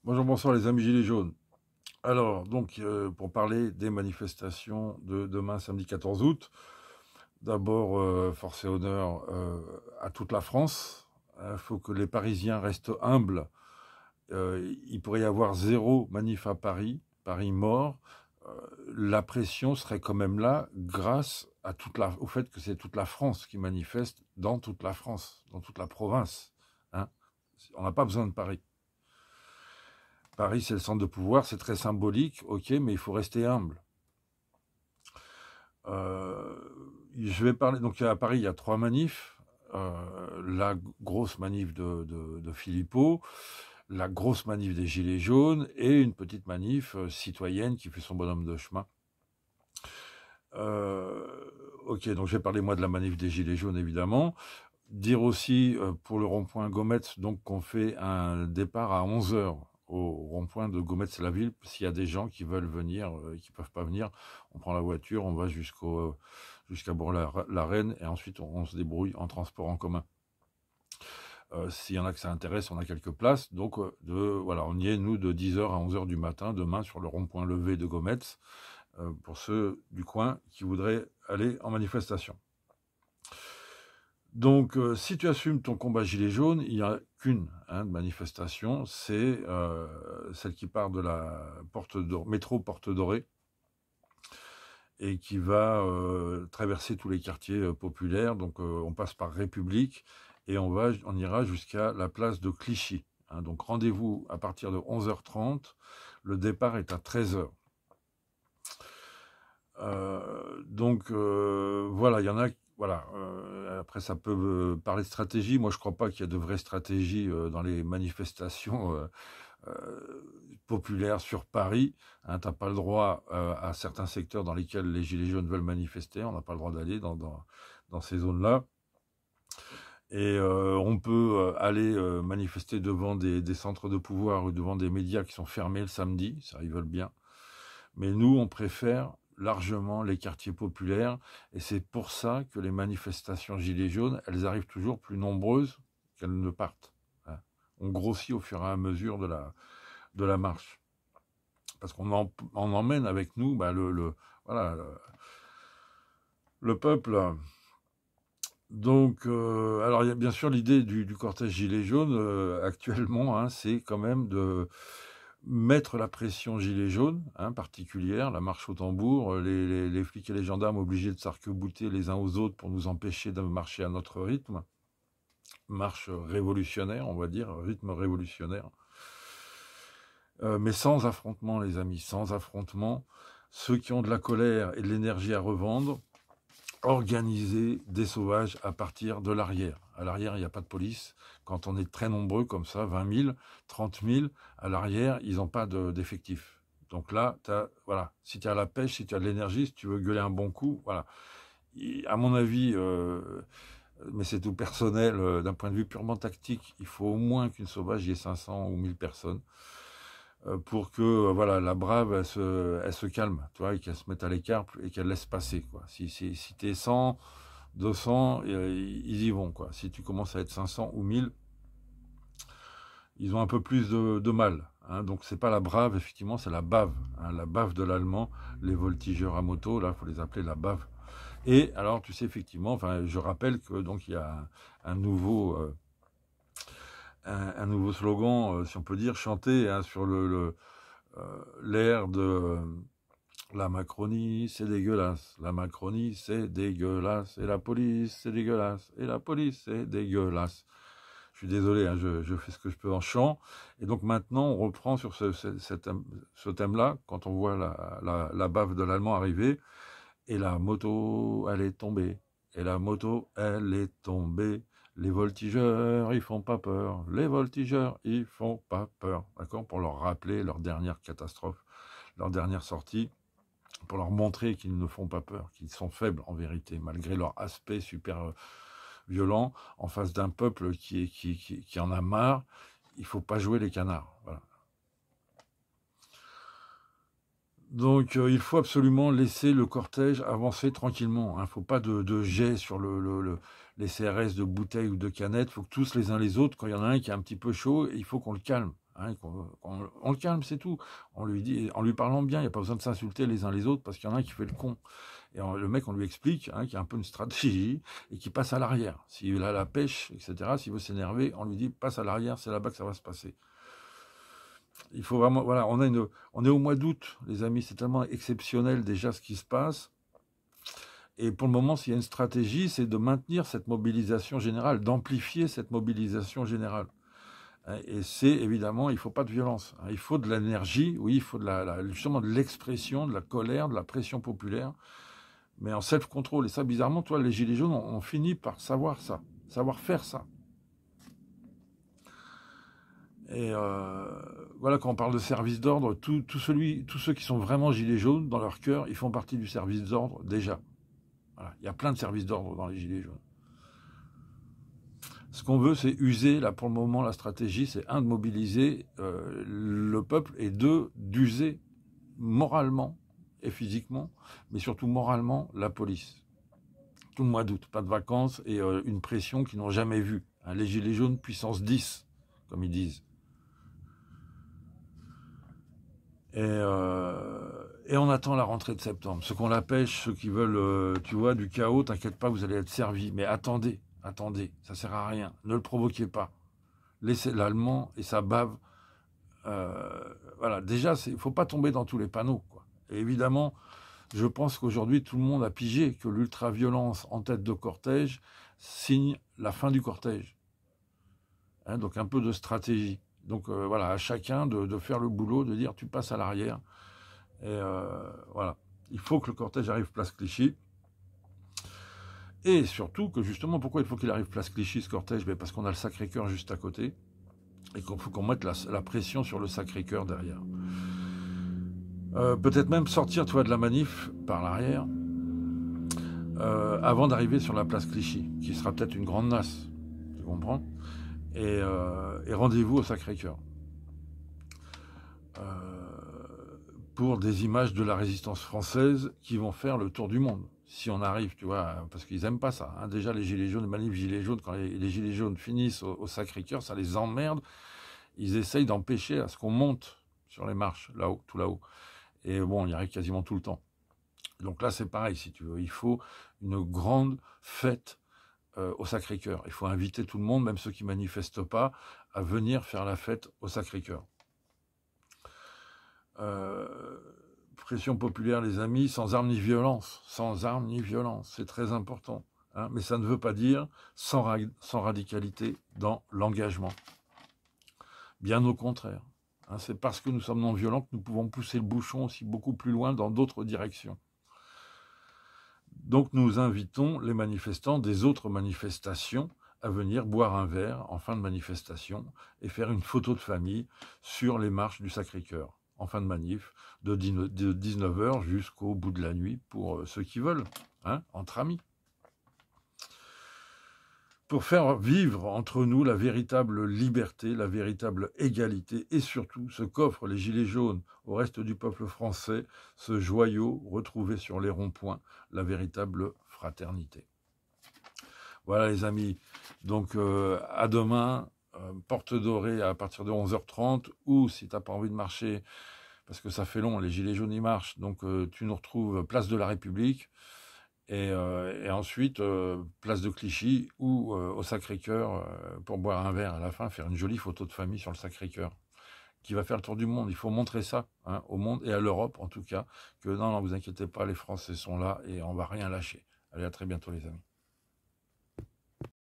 Bonjour, bonsoir les amis Gilets jaunes. Alors, donc, pour parler des manifestations de demain, samedi 14 août, d'abord, force et honneur à toute la France. Il faut que les Parisiens restent humbles. Il pourrait y avoir zéro manif à Paris, Paris mort. Euh, la pression serait quand même là grâce à au fait que c'est toute la France qui manifeste dans toute la France, dans toute la province. Hein. On n'a pas besoin de Paris. Paris, c'est le centre de pouvoir, c'est très symbolique, ok, mais il faut rester humble. Euh, je vais parler, donc à Paris, il y a trois manifs. La grosse manif de Philippot, la grosse manif des Gilets jaunes et une petite manif citoyenne qui fait son bonhomme de chemin. Euh, ok, donc je vais parler moi de la manif des Gilets jaunes, évidemment. Dire aussi pour le rond-point Gometz, donc qu'on fait un départ à 11 heures au rond-point de Gometz-la-Ville. S'il y a des gens qui veulent venir, qui peuvent pas venir, on prend la voiture, on va jusqu'à Bourg-la-Reine et ensuite on se débrouille en transport en commun. S'il y en a que ça intéresse, on a quelques places. Donc voilà, on y est nous de 10 heures à 11 heures du matin demain sur le rond-point levé de Gometz pour ceux du coin qui voudraient aller en manifestation. Donc, si tu assumes ton combat gilet jaune, il n'y a qu'une manifestation, c'est celle qui part de la métro Porte Dorée et qui va traverser tous les quartiers populaires. Donc, on passe par République et on ira jusqu'à la place de Clichy. Donc, rendez-vous à partir de 11h30. Le départ est à 13h. Voilà, il y en a. Voilà. Après, ça peut parler de stratégie. Moi, je ne crois pas qu'il y a de vraies stratégies dans les manifestations populaires sur Paris. Tu n'as pas le droit à certains secteurs dans lesquels les Gilets jaunes veulent manifester. On n'a pas le droit d'aller dans ces zones-là. Et on peut aller manifester devant des centres de pouvoir ou devant des médias qui sont fermés le samedi. Ça, ils veulent bien. Mais nous, on préfère largement les quartiers populaires, et c'est pour ça que les manifestations gilets jaunes, elles arrivent toujours plus nombreuses qu'elles ne partent. On grossit au fur et à mesure de la marche. Parce qu'on on emmène avec nous voilà, le peuple. Donc, alors il y a bien sûr l'idée du cortège gilet jaune actuellement, c'est quand même de mettre la pression gilet jaune, particulière, la marche au tambour, les flics et les gendarmes obligés de s'arc-bouter les uns aux autres pour nous empêcher de marcher à notre rythme. Marche révolutionnaire, on va dire, rythme révolutionnaire. Mais sans affrontement, les amis, sans affrontement. Ceux qui ont de la colère et de l'énergie à revendre, organiser des sauvages à partir de l'arrière. À l'arrière, il n'y a pas de police. Quand on est très nombreux comme ça, 20 000, 30 000, à l'arrière, ils n'ont pas d'effectifs. Donc là, voilà, si tu as la pêche, si tu as de l'énergie, si tu veux gueuler un bon coup, voilà. À mon avis, mais c'est tout personnel, d'un point de vue purement tactique, il faut au moins qu'une sauvage y ait 500 ou 1000 personnes pour que voilà, la brave, elle se calme, tu vois, et qu'elle se mette à l'écart et qu'elle laisse passer, quoi. Si tu es 100, 200, ils y vont, quoi. Si tu commences à être 500 ou 1000, ils ont un peu plus de mal. Donc c'est pas la brave, effectivement, c'est la bave. La bave de l'allemand, les voltigeurs à moto, là, il faut les appeler la bave. Et alors, tu sais, effectivement, enfin, je rappelle que donc il y a un nouveau slogan, si on peut dire, chanté sur l'air de la Macronie, c'est dégueulasse. La Macronie, c'est dégueulasse. Et la police, c'est dégueulasse. Et la police, c'est dégueulasse. Je suis désolé, je fais ce que je peux en chant. Et donc maintenant, on reprend sur ce thème-là, quand on voit la bave de l'allemand arriver. Et la moto, elle est tombée. Et la moto, elle est tombée. Les voltigeurs, ils font pas peur. Les voltigeurs, ils font pas peur. D'accord? Pour leur rappeler leur dernière catastrophe, leur dernière sortie, pour leur montrer qu'ils ne font pas peur, qu'ils sont faibles en vérité, malgré leur aspect super violent, en face d'un peuple qui en a marre. Il faut pas jouer les canards. Voilà. Donc, il faut absolument laisser le cortège avancer tranquillement. Il ne faut pas de jet sur les CRS de bouteilles ou de canettes. Il faut que tous les uns les autres, quand il y en a un qui est un petit peu chaud, il faut qu'on le calme. hein, on le calme, c'est tout. On lui dit, en lui parlant bien, il n'y a pas besoin de s'insulter les uns les autres parce qu'il y en a un qui fait le con. Et le mec, on lui explique qu'il y a un peu une stratégie et qu'il passe à l'arrière. S'il a la pêche, etc., s'il veut s'énerver, on lui dit passe à l'arrière, c'est là-bas que ça va se passer. Il faut vraiment, voilà, on est au mois d'août, les amis, c'est tellement exceptionnel déjà ce qui se passe. Et pour le moment, s'il y a une stratégie, c'est de maintenir cette mobilisation générale, d'amplifier cette mobilisation générale. Et c'est évidemment, il ne faut pas de violence. Il faut de l'énergie, oui, il faut justement de l'expression, de la colère, de la pression populaire, mais en self-control. Et ça, bizarrement, toi, les Gilets jaunes ont fini par savoir ça, savoir faire ça. Et voilà, quand on parle de service d'ordre, tous ceux qui sont vraiment Gilets jaunes, dans leur cœur, ils font partie du service d'ordre déjà. Voilà. Il y a plein de services d'ordre dans les Gilets jaunes. Ce qu'on veut, c'est user, là pour le moment, la stratégie, c'est un, de mobiliser le peuple, et deux, d'user moralement et physiquement, mais surtout moralement, la police. Tout le mois d'août, pas de vacances et une pression qu'ils n'ont jamais vue. Hein, les Gilets jaunes puissance 10, comme ils disent. Et on attend la rentrée de septembre. Ceux qu'on la pêche, ceux qui veulent, tu vois, du chaos, t'inquiète pas, vous allez être servis. Mais attendez, ça sert à rien. Ne le provoquez pas. Laissez l'allemand et sa bave. Voilà, déjà, il ne faut pas tomber dans tous les panneaux, quoi. Et évidemment, je pense qu'aujourd'hui, tout le monde a pigé que l'ultra-violence en tête de cortège signe la fin du cortège. Hein, donc un peu de stratégie. Donc voilà, à chacun de faire le boulot, de dire tu passes à l'arrière. Et voilà, il faut que le cortège arrive place Clichy. Et surtout que justement, pourquoi il faut qu'il arrive place Clichy ce cortège? Parce qu'on a le Sacré-Cœur juste à côté. Et qu'il faut qu'on mette la pression sur le Sacré-Cœur derrière. Peut-être même sortir, tu vois, de la manif par l'arrière, avant d'arriver sur la place Clichy, qui sera peut-être une grande nasse, tu comprends? Et rendez-vous au Sacré-Cœur. Pour des images de la résistance française qui vont faire le tour du monde. Si on arrive, tu vois, parce qu'ils n'aiment pas ça. Hein. Déjà, les Gilets jaunes, les manifs Gilets jaunes, quand les Gilets jaunes finissent au Sacré-Cœur, ça les emmerde. Ils essayent d'empêcher à ce qu'on monte sur les marches, là-haut, tout là-haut. Et bon, on y arrive quasiment tout le temps. Donc là, c'est pareil, si tu veux. Il faut une grande fête au Sacré-Cœur. Il faut inviter tout le monde, même ceux qui ne manifestent pas, à venir faire la fête au Sacré-Cœur. Pression populaire, les amis, sans armes ni violence. Sans armes ni violence, c'est très important. Hein, mais ça ne veut pas dire sans radicalité dans l'engagement. Bien au contraire. Hein, c'est parce que nous sommes non violents que nous pouvons pousser le bouchon aussi beaucoup plus loin dans d'autres directions. Donc nous invitons les manifestants des autres manifestations à venir boire un verre en fin de manifestation et faire une photo de famille sur les marches du Sacré-Cœur en fin de manif, de 19h jusqu'au bout de la nuit pour ceux qui veulent, hein, entre amis. Pour faire vivre entre nous la véritable liberté, la véritable égalité et surtout ce qu'offrent les Gilets jaunes au reste du peuple français, ce joyau retrouvé sur les ronds-points, la véritable fraternité. Voilà les amis, donc à demain, Porte Dorée à partir de 11h30, ou si tu n'as pas envie de marcher, parce que ça fait long, les Gilets jaunes y marchent, donc tu nous retrouves place de la République, et ensuite place de Clichy ou au Sacré-Cœur pour boire un verre à la fin, faire une jolie photo de famille sur le Sacré-Cœur, qui va faire le tour du monde. Il faut montrer ça, hein, au monde et à l'Europe en tout cas, que non, vous inquiétez pas, les Français sont là et on va rien lâcher. Allez, à très bientôt les amis.